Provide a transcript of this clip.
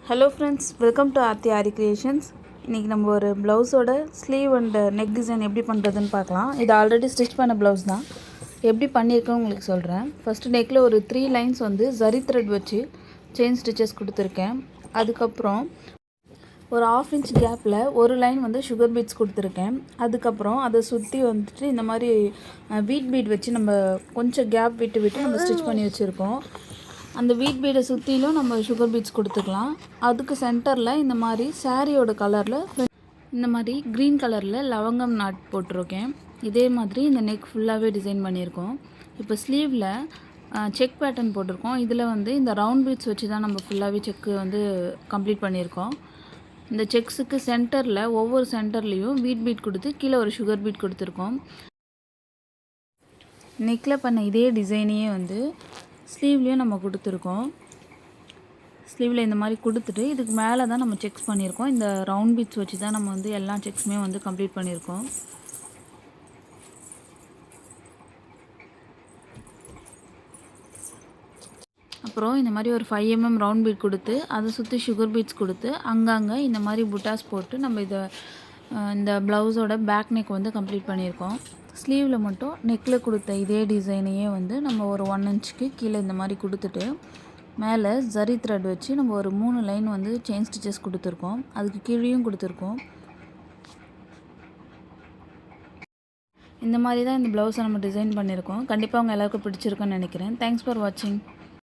Hello friends, welcome to Aari Creations. இன்றைக்கி நம்ம ஒரு ப்ளவுஸோட ஸ்லீவ் அண்ட் நெக் டிசைன் எப்படி பண்ணுறதுன்னு பார்க்கலாம். இது ஆல்ரெடி ஸ்டிச் பண்ண ப்ளவுஸ் தான். எப்படி பண்ணியிருக்கேன் உங்களுக்கு சொல்கிறேன். ஃபஸ்ட்டு நெக்கில் ஒரு 3 லைன்ஸ் வந்து ஜரி த்ரெட் வச்சு செயின் ஸ்டிச்சஸ் கொடுத்துருக்கேன். அதுக்கப்புறம் ஒரு 1/2 இன்ச் கேப்பில் ஒரு லைன் வந்து சுகர் பீட்ஸ் கொடுத்துருக்கேன். அதுக்கப்புறம் அதை சுற்றி வந்துட்டு இந்த மாதிரி வீட் பீட் வச்சு நம்ம கொஞ்சம் கேப் விட்டு நம்ம ஸ்டிச் பண்ணி வச்சுருக்கோம். அந்த வீட் பீடை சுற்றிலும் நம்ம சுகர் பீட்ஸ் கொடுத்துக்கலாம். அதுக்கு சென்டரில் இந்த மாதிரி சாரியோட கலரில் இந்த மாதிரி க்ரீன் கலரில் லவங்கம் நாட் போட்டிருக்கேன். இதே மாதிரி இந்த நெக் ஃபுல்லாகவே டிசைன் பண்ணியிருக்கோம். இப்போ ஸ்லீவில் செக் பேட்டர்ன் போட்டிருக்கோம். இதில் வந்து இந்த ரவுண்ட் பீட்ஸ் வச்சு தான் நம்ம ஃபுல்லாகவே செக்கு வந்து கம்ப்ளீட் பண்ணியிருக்கோம். இந்த செக்ஸுக்கு சென்டரில் ஒவ்வொரு சென்டர்லேயும் வீட் பீட் கொடுத்து கீழே ஒரு சுகர் பீட் கொடுத்துருக்கோம். நெக்கில் பண்ண இதே டிசைனையே வந்து ஸ்லீவ்லேயும் நம்ம கொடுத்துருக்கோம். ஸ்லீவில் இந்த மாதிரி கொடுத்துட்டு இதுக்கு மேலே தான் நம்ம செக்ஸ் பண்ணியிருக்கோம். இந்த ரவுண்ட் பீட்ஸ் வச்சு தான் நம்ம வந்து எல்லா செக்ஸுமே வந்து கம்ப்ளீட் பண்ணியிருக்கோம். அப்புறம் இந்த மாதிரி ஒரு 5 mm ரவுண்ட் பீட் கொடுத்து அதை சுற்றி சுகர் பீட்ஸ் கொடுத்து அங்கங்கே இந்த மாதிரி புட்டாஸ் போட்டு நம்ம இந்த ப்ளவுஸோட பேக் நெக் வந்து கம்ப்ளீட் பண்ணியிருக்கோம். ஸ்லீவில் மட்டும் நெக்கில் கொடுத்த இதே டிசைனையே வந்து நம்ம ஒரு 1 இன்ச்சுக்கு கீழே இந்த மாதிரி கொடுத்துட்டு மேலே ஜரி த்ரெட் வச்சு நம்ம ஒரு 3 லைன் வந்து செயின் ஸ்டிச்சஸ் கொடுத்துருக்கோம். அதுக்கு கீழேயும் கொடுத்துருக்கோம். இந்த மாதிரி தான் இந்த ப்ளவுஸை நம்ம டிசைன் பண்ணியிருக்கோம். கண்டிப்பாக அவங்க எல்லாருக்கும் பிடிச்சிருக்குன்னு நினைக்கிறேன். தேங்க்ஸ் ஃபார் வாட்சிங்.